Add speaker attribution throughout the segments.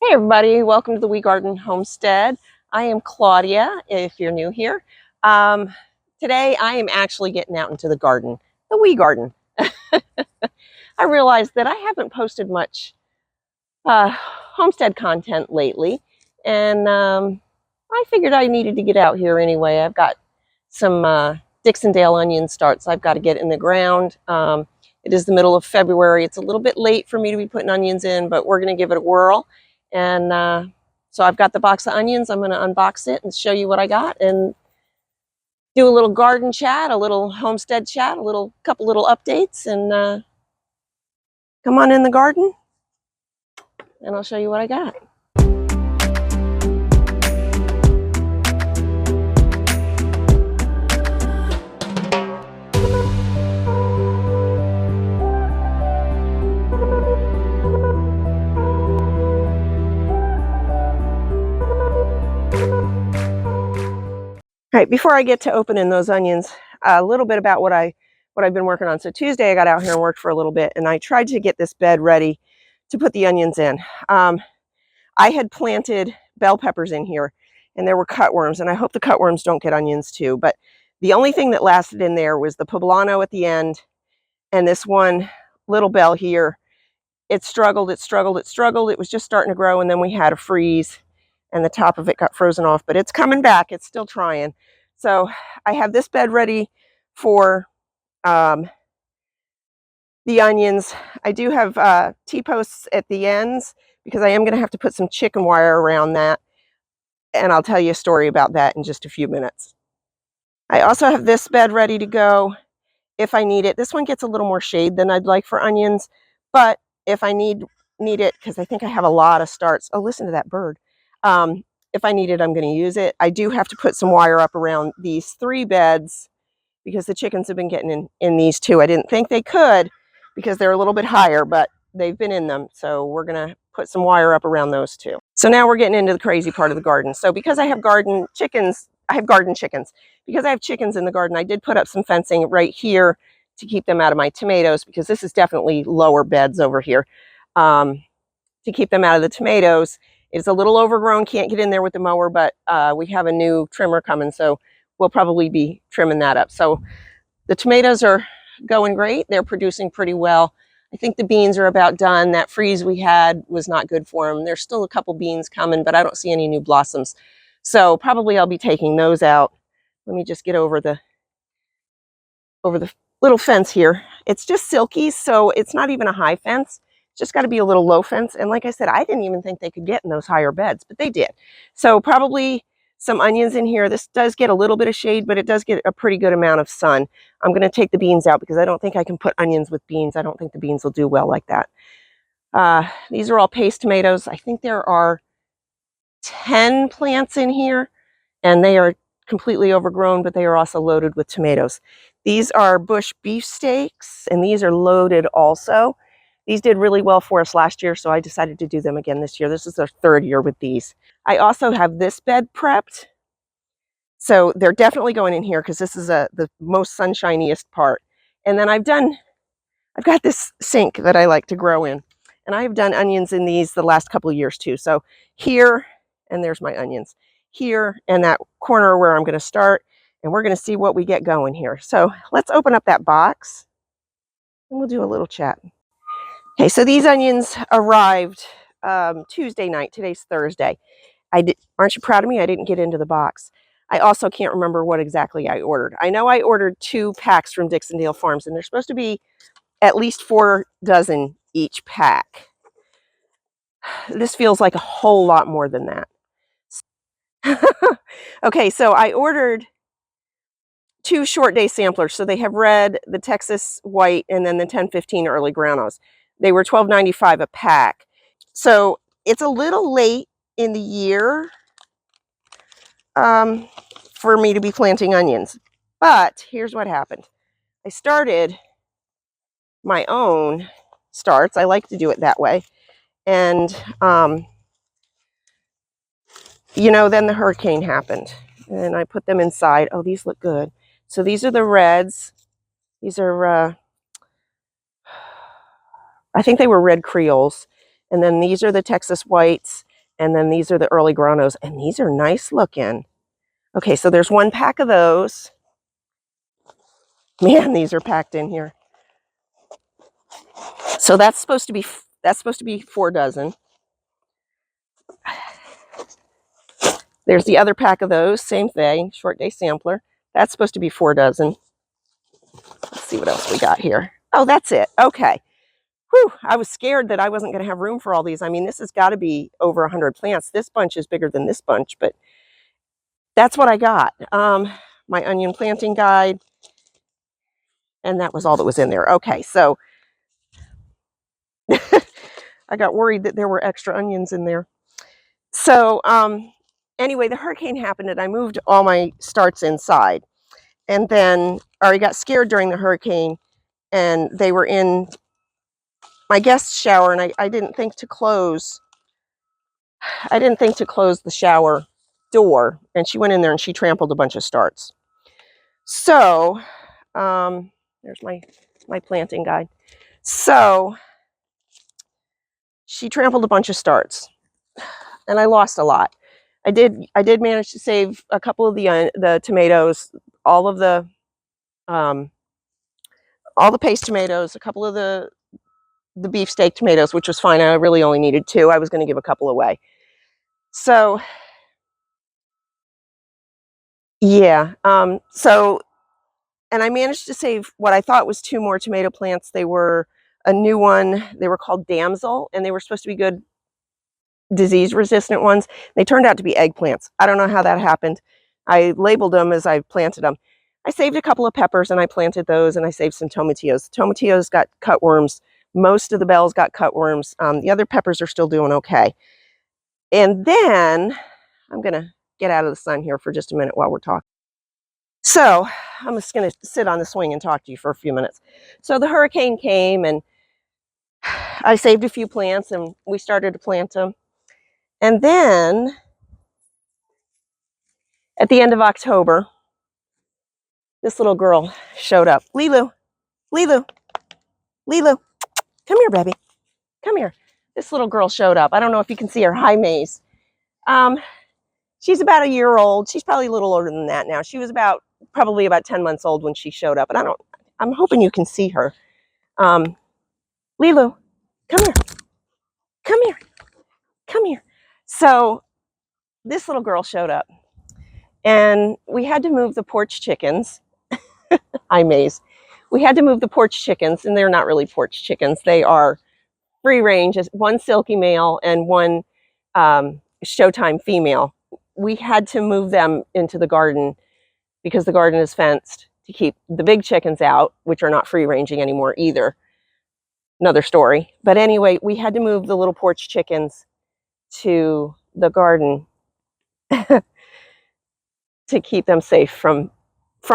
Speaker 1: Hey everybody, welcome to the Wee Garden Homestead. I am Claudia, if you're new here. Um, Today I am actually getting out into the garden, the Wee Garden. I realized that I haven't posted much homestead content lately, and I figured I needed to get out here anyway. I've got some Dixondale onion starts I've got to get in the ground. It is the middle of February. It's a little bit late for me to be putting onions in, but we're going to give it a whirl. And so I've got the box of onions. I'm going to unbox it and show you what I got and do a little garden chat, a little homestead chat, a couple little updates, and come on in the garden and I'll show you what I got. All right, before I get to opening those onions, a little bit about what I've been working on. So Tuesday I got out here and worked for a little bit, and I tried to get this bed ready to put the onions in. I had planted bell peppers in here, and there were cutworms, and I hope the cutworms don't get onions too. But the only thing that lasted in there was the poblano at the end, and this one little bell here. It struggled, it struggled, it struggled. It was just starting to grow, and then we had a freeze, and the top of it got frozen off, but it's coming back. It's still trying. So I have this bed ready for the onions. I do have T-posts at the ends because I am going to have to put some chicken wire around that, and I'll tell you a story about that in just a few minutes. I also have this bed ready to go if I need it. This one gets a little more shade than I'd like for onions, but if I need it, because I think I have a lot of starts. Oh, listen to that bird. If I need it, I'm going to use it. I do have to put some wire up around these 3 beds because the chickens have been getting in these 2. I didn't think they could because they're a little bit higher, but they've been in them. So we're going to put some wire up around those 2. So now we're getting into the crazy part of the garden. So because I have garden chickens. Because I have chickens in the garden, I did put up some fencing right here to keep them out of my tomatoes, because this is definitely lower beds over here. To keep them out of the tomatoes. It's a little overgrown, can't get in there with the mower, but we have a new trimmer coming, so we'll probably be trimming that up. So the tomatoes are going great. They're producing pretty well. I think the beans are about done. That freeze we had was not good for them. There's still a couple beans coming, but I don't see any new blossoms. So probably I'll be taking those out. Let me just get over the little fence here. It's just silky, so it's not even a high fence. It's just got to be a little low fence. And like I said, I didn't even think they could get in those higher beds, but they did. So probably some onions in here. This does get a little bit of shade, but it does get a pretty good amount of sun. I'm going to take the beans out because I don't think I can put onions with beans. I don't think the beans will do well like that. These are all paste tomatoes. I think there are 10 plants in here, and they are completely overgrown, but they are also loaded with tomatoes. These are bush beefsteaks, and these are loaded also. These did really well for us last year, so I decided to do them again this year. This is our 3rd year with these. I also have this bed prepped. So they're definitely going in here because this is the most sunshiniest part. And then I've got this sink that I like to grow in. And I've done onions in these the last couple of years too. So here, and there's my onions. Here and that corner where I'm going to start. And we're going to see what we get going here. So let's open up that box and we'll do a little chat. Okay, so these onions arrived Tuesday night. Today's Thursday. Aren't you proud of me? I didn't get into the box. I also can't remember what exactly I ordered. I know I ordered 2 packs from Dixondale Farms, and they're supposed to be at least 4 dozen each pack. This feels like a whole lot more than that. Okay, so I ordered 2 short day samplers. So they have red, the Texas white, and then the 1015 early granos. They were $12.95 a pack. So it's a little late in the year for me to be planting onions. But here's what happened. I started my own starts. I like to do it that way. And, then the hurricane happened. And I put them inside. Oh, these look good. So these are the reds. These are, I think they were red Creoles. And then these are the Texas whites. And then these are the early Granos, and these are nice looking. Okay, so there's one pack of those. Man, these are packed in here. So that's supposed to be 4 dozen. There's the other pack of those, same thing, short day sampler. That's supposed to be 4 dozen. Let's see what else we got here. Oh, that's it. Okay. Whew, I was scared that I wasn't going to have room for all these. I mean, this has got to be over 100 plants. This bunch is bigger than this bunch, but that's what I got. My onion planting guide, and that was all that was in there. Okay, so I got worried that there were extra onions in there. So anyway, the hurricane happened and I moved all my starts inside. And then Ari got scared during the hurricane and they were in my guest shower, and I didn't think to close the shower door, and she went in there and she trampled a bunch of starts. So there's my planting guide. So she trampled a bunch of starts and I lost a lot. I did manage to save a couple of the tomatoes, all the paste tomatoes, a couple of the beefsteak tomatoes, which was fine. I really only needed 2. I was going to give a couple away. So yeah, and I managed to save what I thought was 2 more tomato plants. They were a new one. They were called Damsel, and they were supposed to be good disease-resistant ones. They turned out to be eggplants. I don't know how that happened. I labeled them as I planted them. I saved a couple of peppers, and I planted those, and I saved some tomatillos. Tomatillos got cutworms. Most of the bells got cutworms. The other peppers are still doing okay. And then I'm going to get out of the sun here for just a minute while we're talking. So I'm just going to sit on the swing and talk to you for a few minutes. So the hurricane came and I saved a few plants and we started to plant them. And then at the end of October, this little girl showed up. Lilu, Lilu, Lilu, come here, baby. Come here. This little girl showed up. I don't know if you can see her. Hi, Maze. She's about a year old. She's probably a little older than that now. She was probably about 10 months old when she showed up. And I'm hoping you can see her. Lilu, come here. Come here. Come here. So this little girl showed up and we had to move the porch chickens. Hi, Maze. We had to move the porch chickens, and they're not really porch chickens. They are free range, one silky male and one Showtime female. We had to move them into the garden because the garden is fenced to keep the big chickens out, which are not free ranging anymore either. Another story. But anyway, we had to move the little porch chickens to the garden to keep them safe from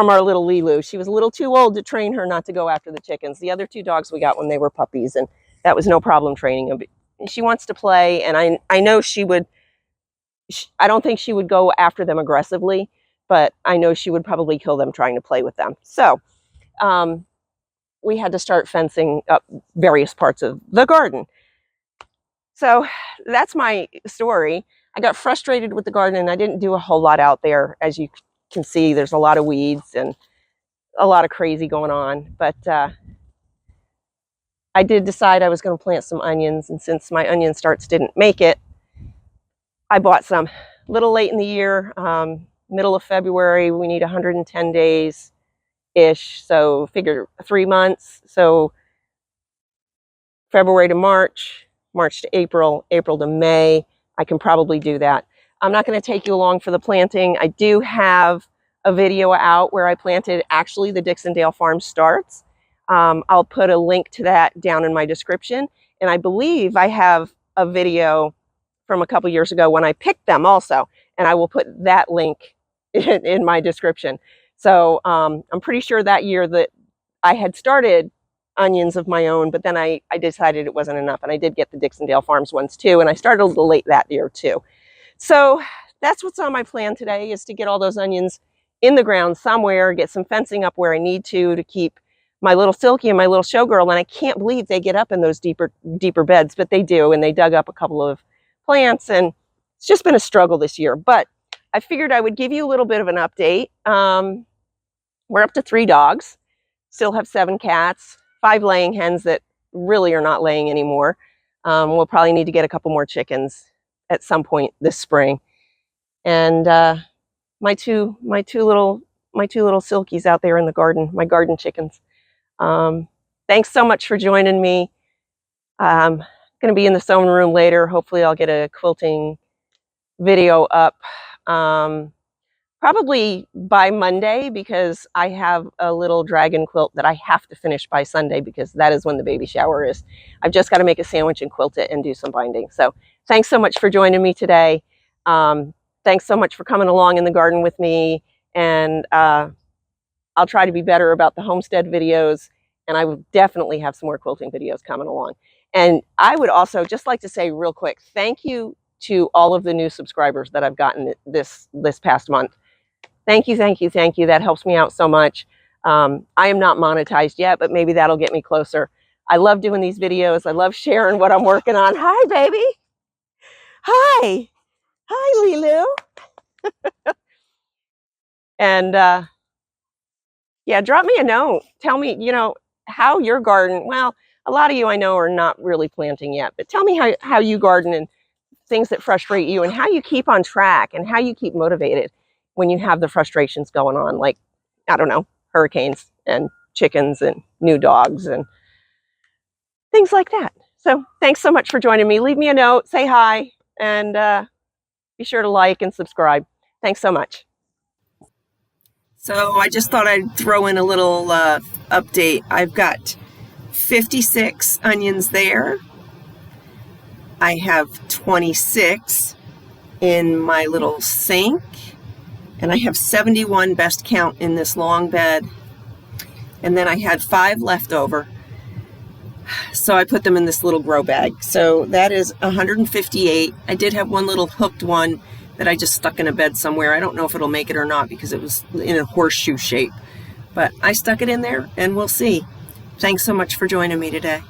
Speaker 1: our little Lilu. She was a little too old to train her not to go after the chickens. The other 2 dogs we got when they were puppies, and that was no problem training them. She wants to play, and I know she would. I don't think she would go after them aggressively, but I know she would probably kill them trying to play with them. So we had to start fencing up various parts of the garden. So that's my story. I got frustrated with the garden and I didn't do a whole lot out there. As you can see, there's a lot of weeds and a lot of crazy going on. But I did decide I was going to plant some onions, and since my onion starts didn't make it, I bought some. A little late in the year, middle of February, we need 110 days-ish, so figure 3 months. So February to March, March to April, April to May, I can probably do that. I'm not going to take you along for the planting. I do have a video out where I planted actually the Dixondale Farm starts. I'll put a link to that down in my description. And I believe I have a video from a couple years ago when I picked them also. And I will put that link in my description. So I'm pretty sure that year that I had started onions of my own, but then I decided it wasn't enough. And I did get the Dixondale Farms ones too. And I started a little late that year too. So that's what's on my plan today, is to get all those onions in the ground somewhere, get some fencing up where I need to keep my little Silky and my little Showgirl. And I can't believe they get up in those deeper beds, but they do. And they dug up a couple of plants, and it's just been a struggle this year, but I figured I would give you a little bit of an update. We're up to 3 dogs, still have 7 cats, 5 laying hens that really are not laying anymore. We'll probably need to get a couple more chickens at some point this spring. And my two little silkies out there in the garden, my garden chickens. Thanks so much for joining me. I'm going to be in the sewing room later. Hopefully I'll get a quilting video up probably by Monday, because I have a little dragon quilt that I have to finish by Sunday, because that is when the baby shower is. I've just got to make a sandwich and quilt it and do some binding. So thanks so much for joining me today. Thanks so much for coming along in the garden with me, and I'll try to be better about the homestead videos, and I will definitely have some more quilting videos coming along. And I would also just like to say real quick, thank you to all of the new subscribers that I've gotten this past month. Thank you, thank you, thank you. That helps me out so much. I am not monetized yet, but maybe that'll get me closer. I love doing these videos. I love sharing what I'm working on. Hi, baby. Hi. Hi, Lilu. And yeah, drop me a note. Tell me, how your garden, well, a lot of you I know are not really planting yet, but tell me how you garden and things that frustrate you, and how you keep on track, and how you keep motivated when you have the frustrations going on, like, I don't know, hurricanes and chickens and new dogs and things like that. So thanks so much for joining me. Leave me a note, say hi, and be sure to like and subscribe. Thanks so much. So I just thought I'd throw in a little update. I've got 56 onions there. I have 26 in my little sink, and I have 71 best count in this long bed. And then I had 5 left over, so I put them in this little grow bag. So that is 158. I did have one little hooked one that I just stuck in a bed somewhere. I don't know if it'll make it or not, because it was in a horseshoe shape, but I stuck it in there, and we'll see. Thanks so much for joining me today.